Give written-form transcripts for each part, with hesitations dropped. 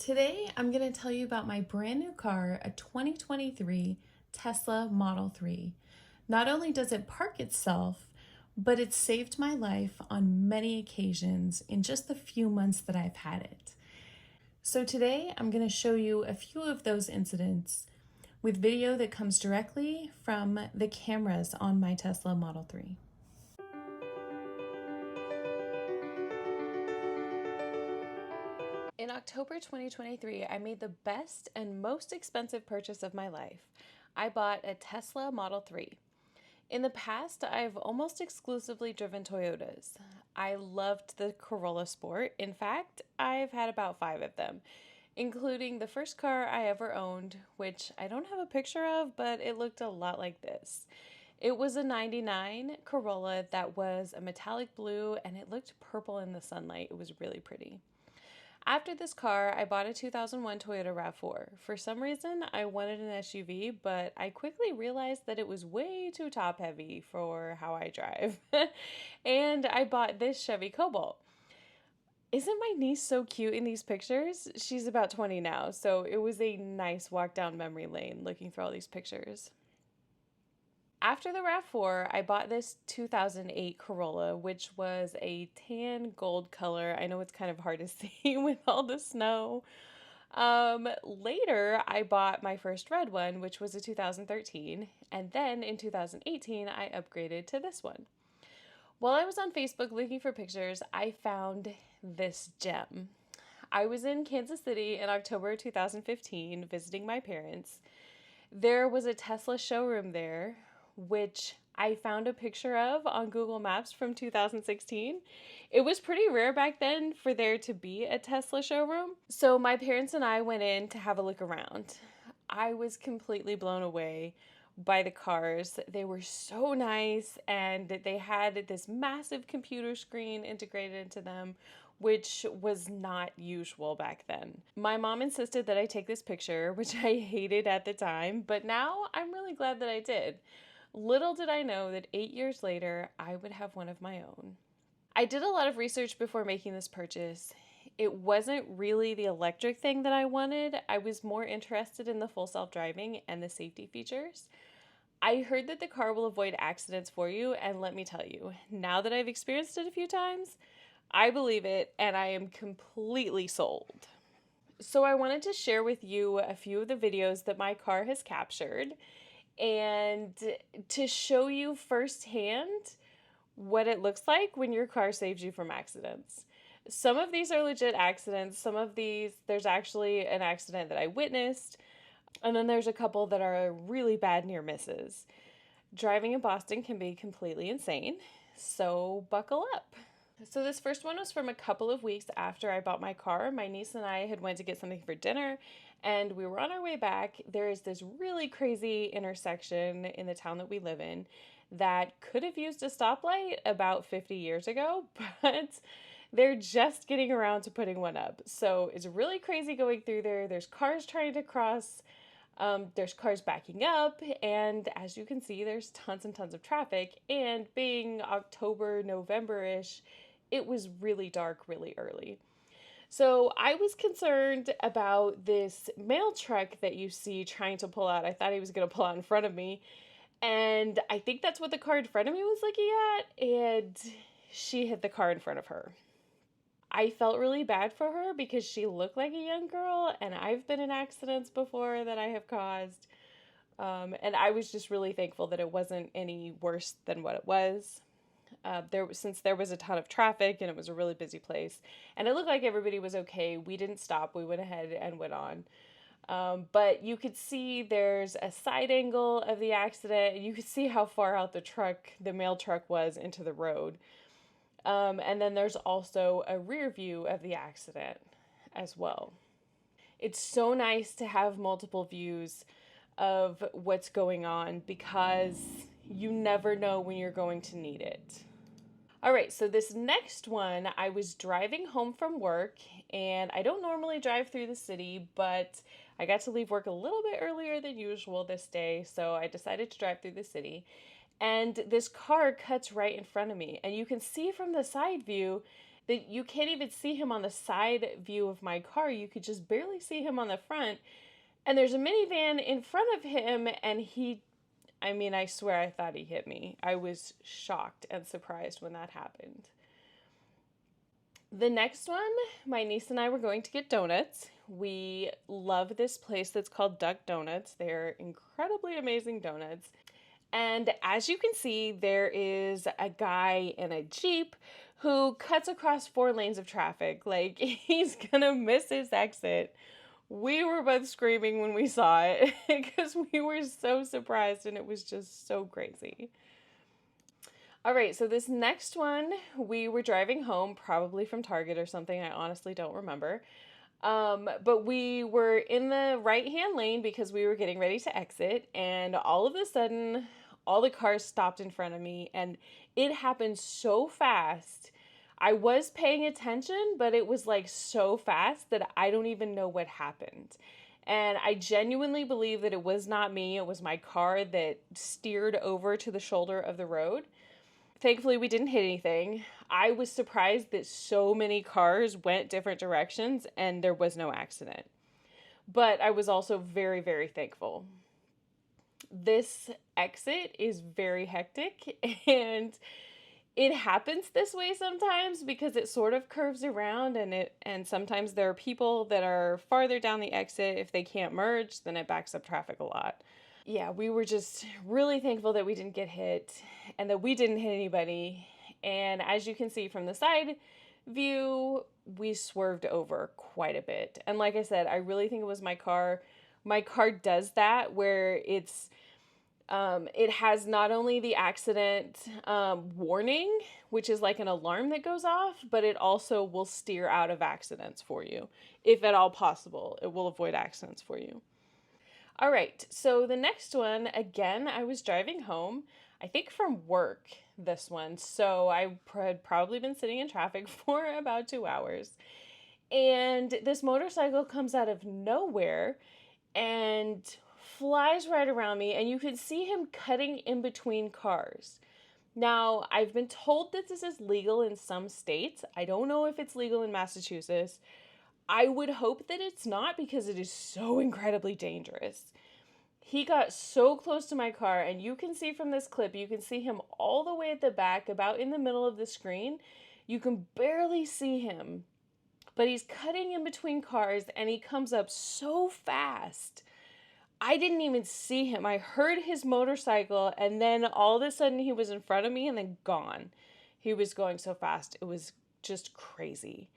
Today, I'm going to tell you about my brand new car, a 2023 Tesla Model 3. Not only does it park itself, but it saved my life on many occasions in just the few months that I've had it. So today, I'm going to show you a few of those incidents with video that comes directly from the cameras on my Tesla Model 3. In October 2023, I made the best and most expensive purchase of my life. I bought a Tesla Model 3. In the past, I've almost exclusively driven Toyotas. I loved the Corolla Sport. In fact, I've had about 5 of them, including the first car I ever owned, which I don't have a picture of, but it looked a lot like this. It was a 99 Corolla that was a metallic blue, and it looked purple in the sunlight. It was really pretty. After this car, I bought a 2001 Toyota RAV4. For some reason, I wanted an SUV, but I quickly realized that it was way too top heavy for how I drive. And I bought this Chevy Cobalt. Isn't my niece so cute in these pictures? She's about 20 now, so it was a nice walk down memory lane looking through all these pictures. After the RAV4, I bought this 2008 Corolla, which was a tan gold color. I know it's kind of hard to see with all the snow. Later, I bought my first red one, which was a 2013, and then in 2018, I upgraded to this one. While I was on Facebook looking for pictures, I found this gem. I was in Kansas City in October 2015 visiting my parents. There was a Tesla showroom there, which I found a picture of on Google Maps from 2016. It was pretty rare back then for there to be a Tesla showroom. So my parents and I went in to have a look around. I was completely blown away by the cars. They were so nice, and they had this massive computer screen integrated into them, which was not usual back then. My mom insisted that I take this picture, which I hated at the time, but now I'm really glad that I did. Little did I know that 8 years later, I would have one of my own. I did a lot of research before making this purchase. It wasn't really the electric thing that I wanted. I was more interested in the full self-driving and the safety features. I heard that the car will avoid accidents for you, and let me tell you, now that I've experienced it a few times, I believe it, and I am completely sold. So I wanted to share with you a few of the videos that my car has captured, and to show you firsthand what it looks like when your car saves you from accidents. Some of these are legit accidents. Some of these, there's actually an accident that I witnessed. And then there's a couple that are really bad near misses. Driving in Boston can be completely insane, so buckle up. So this first one was from a couple of weeks after I bought my car. My niece and I had went to get something for dinner, and we were on our way back. There is this really crazy intersection in the town that we live in that could have used a stoplight about 50 years ago, but they're just getting around to putting one up. So it's really crazy going through there. There's cars trying to cross. There's cars backing up, and as you can see, there's tons and tons of traffic, and being October, November-ish, it was really dark really early. So I was concerned about this mail truck that you see trying to pull out. I thought he was going to pull out in front of me, and I think that's what the car in front of me was looking at, and she hit the car in front of her. I felt really bad for her because she looked like a young girl, and I've been in accidents before that I have caused. And I was just really thankful that it wasn't any worse than what it was. Since there was a ton of traffic and it was a really busy place, and it looked like everybody was okay, we didn't stop. We went ahead and went on. But you could see there's a side angle of the accident, and you could see how far out the mail truck was into the road. And then there's also a rear view of the accident as well. It's so nice to have multiple views of what's going on because you never know when you're going to need it. All right, so this next one, I was driving home from work, and I don't normally drive through the city, but I got to leave work a little bit earlier than usual this day, so I decided to drive through the city. And this car cuts right in front of me, and you can see from the side view that you can't even see him on the side view of my car. You could just barely see him on the front. And there's a minivan in front of him, and I swear I thought he hit me. I was shocked and surprised when that happened. The next one, my niece and I were going to get donuts. We love this place that's called Duck Donuts. They're incredibly amazing donuts. And as you can see, there is a guy in a Jeep who cuts across 4 lanes of traffic. Like, he's gonna miss his exit. We were both screaming when we saw it because we were so surprised, and it was just so crazy. All right, so this next one, we were driving home, probably from Target or something. I honestly don't remember. But we were in the right-hand lane because we were getting ready to exit, and all of a sudden, all the cars stopped in front of me, and it happened so fast. I was paying attention, but it was like so fast that I don't even know what happened. And I genuinely believe that it was not me. It was my car that steered over to the shoulder of the road. Thankfully, we didn't hit anything. I was surprised that so many cars went different directions and there was no accident. But I was also very, very thankful. This exit is very hectic, and it happens this way sometimes because it sort of curves around, and sometimes there are people that are farther down the exit. If they can't merge, then it backs up traffic a lot. Yeah, we were just really thankful that we didn't get hit and that we didn't hit anybody. And as you can see from the side view, we swerved over quite a bit. And like I said, I really think it was my car. My car does that where it has not only the accident warning, which is like an alarm that goes off, but it also will steer out of accidents for you. If at all possible, it will avoid accidents for you. All right, so the next one, again, I was driving home, I think from work, this one. So I had probably been sitting in traffic for about 2 hours. And this motorcycle comes out of nowhere and flies right around me, and you can see him cutting in between cars. Now, I've been told that this is legal in some states. I don't know if it's legal in Massachusetts. I would hope that it's not because it is so incredibly dangerous. He got so close to my car, and you can see from this clip, you can see him all the way at the back, about in the middle of the screen. You can barely see him, but he's cutting in between cars, and he comes up so fast. I didn't even see him. I heard his motorcycle, and then all of a sudden he was in front of me and then gone. He was going so fast. It was just crazy.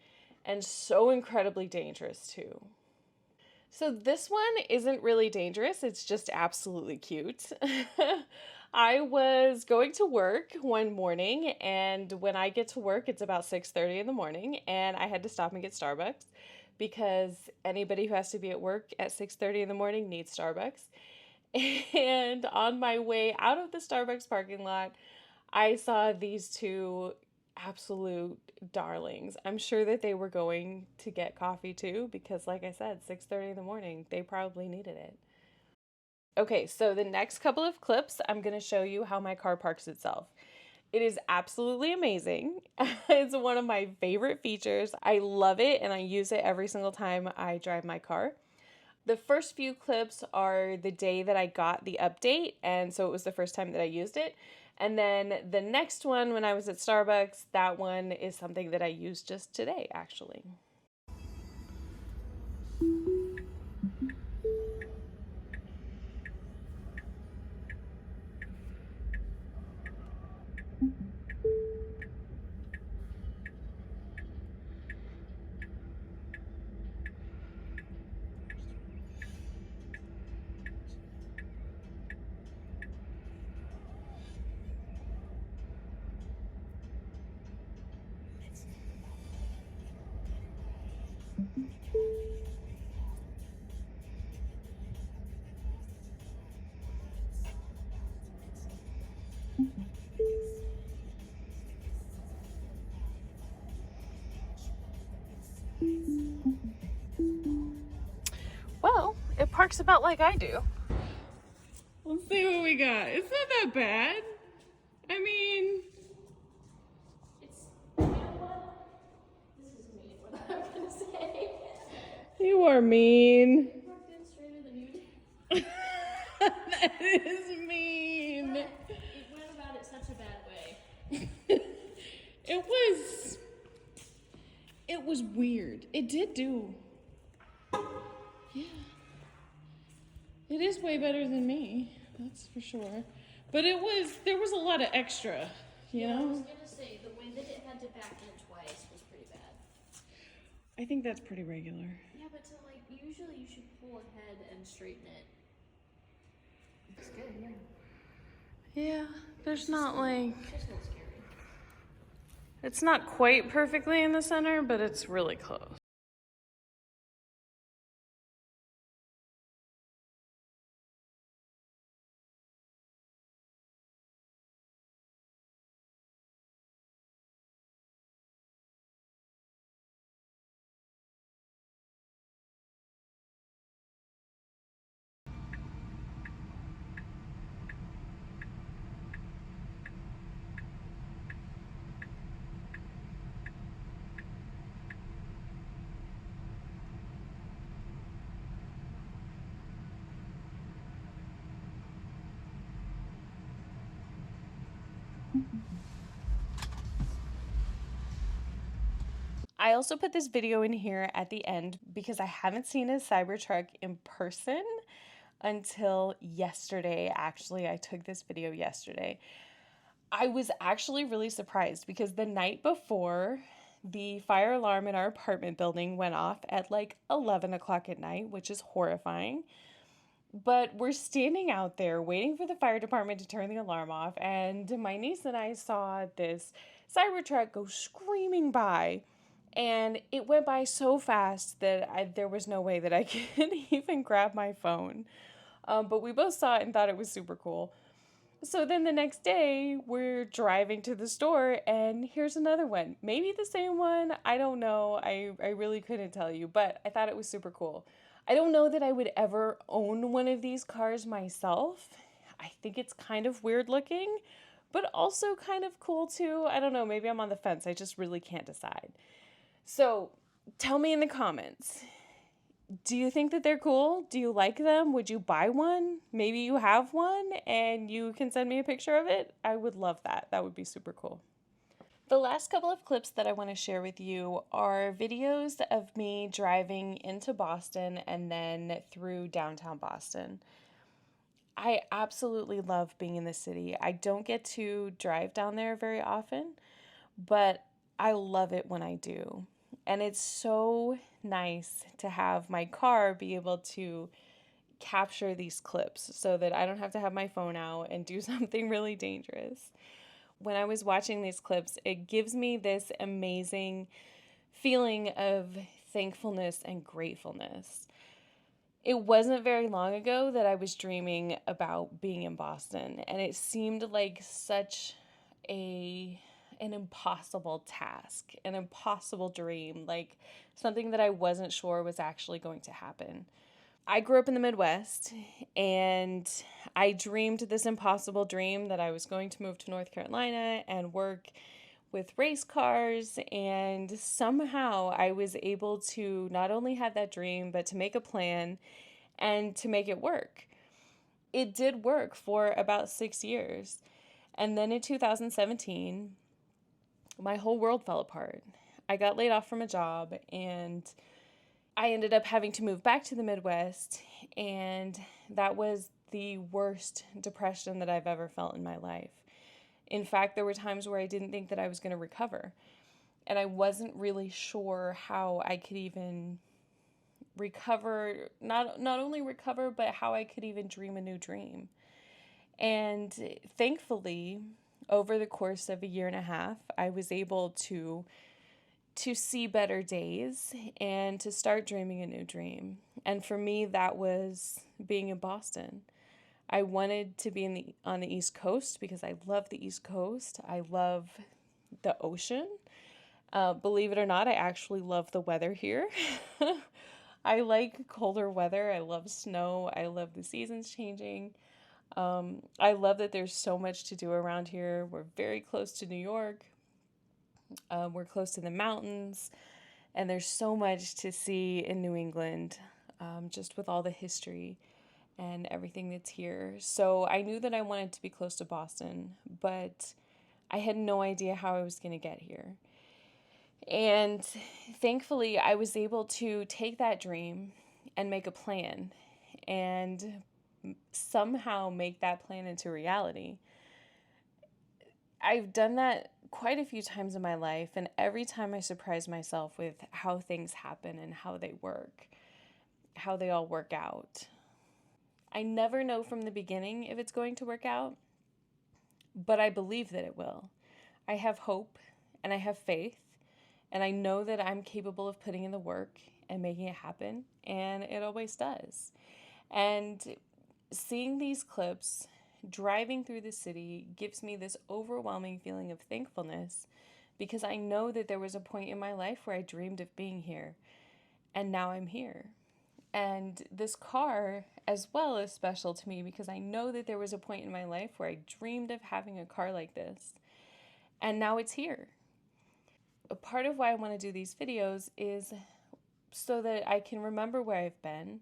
And so incredibly dangerous too. So this one isn't really dangerous, it's just absolutely cute. I was going to work one morning, and when I get to work, it's about 6:30 in the morning, and I had to stop and get Starbucks because anybody who has to be at work at 6:30 in the morning needs Starbucks. And on my way out of the Starbucks parking lot, I saw these two absolute darlings. I'm sure that they were going to get coffee too, because like I said, 6:30 in the morning, they probably needed it. Okay, so the next couple of clips, I'm going to show you how my car parks itself. It is absolutely amazing. It's one of my favorite features. I love it, and I use it every single time I drive my car. The first few clips are the day that I got the update, and so it was the first time that I used it. And then the next one, when I was at Starbucks, that one is something that I used just today, actually. Well, it parks about like I do. Let's see what we got. It's not that bad. I mean, are mean. It walked in straighter than you did. That is mean. But it went about it such a bad way. It was weird. It did do. Yeah. It is way better than me. That's for sure. But there was a lot of extra, you know? I was gonna say, the way that it had to back in twice was pretty bad. I think that's pretty regular. Yeah, but usually you should pull ahead and straighten it. It's good, yeah. Yeah, there's not like... It's just a little scary. It's not quite perfectly in the center, but it's really close. I also put this video in here at the end because I haven't seen a Cybertruck in person until yesterday. Actually, I took this video yesterday. I was actually really surprised because the night before, the fire alarm in our apartment building went off at like 11 o'clock at night, which is horrifying. But we're standing out there waiting for the fire department to turn the alarm off, and my niece and I saw this Cybertruck go screaming by. And it went by so fast that there was no way that I could even grab my phone. But we both saw it and thought it was super cool. So then the next day, we're driving to the store, and here's another one. Maybe the same one. I don't know. I really couldn't tell you, but I thought it was super cool. I don't know that I would ever own one of these cars myself. I think it's kind of weird looking, but also kind of cool too. I don't know. Maybe I'm on the fence. I just really can't decide. So tell me in the comments, do you think that they're cool? Do you like them? Would you buy one? Maybe you have one and you can send me a picture of it. I would love that. That would be super cool. The last couple of clips that I want to share with you are videos of me driving into Boston and then through downtown Boston. I absolutely love being in the city. I don't get to drive down there very often, but I love it when I do. And it's so nice to have my car be able to capture these clips so that I don't have to have my phone out and do something really dangerous. When I was watching these clips, it gives me this amazing feeling of thankfulness and gratefulness. It wasn't very long ago that I was dreaming about being in Boston, and it seemed like such an impossible task, an impossible dream, like something that I wasn't sure was actually going to happen. I grew up in the Midwest, and I dreamed this impossible dream that I was going to move to North Carolina and work with race cars, and somehow I was able to not only have that dream, but to make a plan and to make it work. It did work for about 6 years. And then in 2017, my whole world fell apart. I got laid off from a job, and I ended up having to move back to the Midwest, and that was the worst depression that I've ever felt in my life. In fact, there were times where I didn't think that I was going to recover, and I wasn't really sure how I could even recover, not only recover, but how I could even dream a new dream. And thankfully, over the course of a year and a half, I was able to see better days and to start dreaming a new dream. And for me, that was being in Boston. I wanted to be on the East Coast because I love the East Coast. I love the ocean. Believe it or not, I actually love the weather here. I like colder weather. I love snow. I love the seasons changing. I love that there's so much to do around here. We're very close to New York. We're close to the mountains. And there's so much to see in New England, just with all the history and everything that's here. So I knew that I wanted to be close to Boston, but I had no idea how I was going to get here. And thankfully, I was able to take that dream and make a plan and somehow make that plan into reality. I've done that quite a few times in my life, and every time I surprise myself with how things happen and how they work, how they all work out. I never know from the beginning if it's going to work out, but I believe that it will. I have hope and I have faith, and I know that I'm capable of putting in the work and making it happen, and it always does. And seeing these clips, driving through the city, gives me this overwhelming feeling of thankfulness because I know that there was a point in my life where I dreamed of being here, and now I'm here. And this car, as well, is special to me because I know that there was a point in my life where I dreamed of having a car like this, and now it's here. A part of why I want to do these videos is so that I can remember where I've been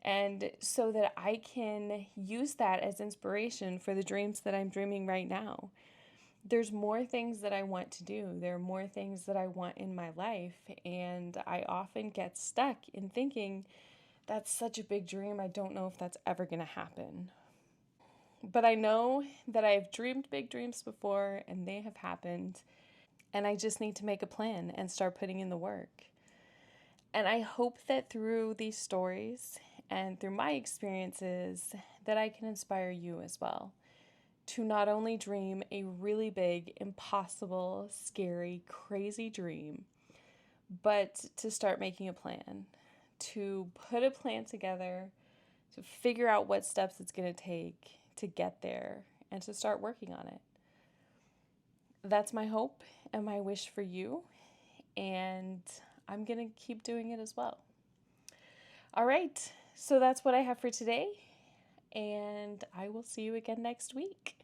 and so that I can use that as inspiration for the dreams that I'm dreaming right now. There's more things that I want to do. There are more things that I want in my life, and I often get stuck in thinking, that's such a big dream. I don't know if that's ever going to happen. But I know that I've dreamed big dreams before and they have happened, and I just need to make a plan and start putting in the work. And I hope that through these stories and through my experiences that I can inspire you as well to not only dream a really big, impossible, scary, crazy dream, but to start making a plan, to put a plan together, to figure out what steps it's going to take to get there, and to start working on it. That's my hope and my wish for you, and I'm going to keep doing it as well. All right, so that's what I have for today, and I will see you again next week.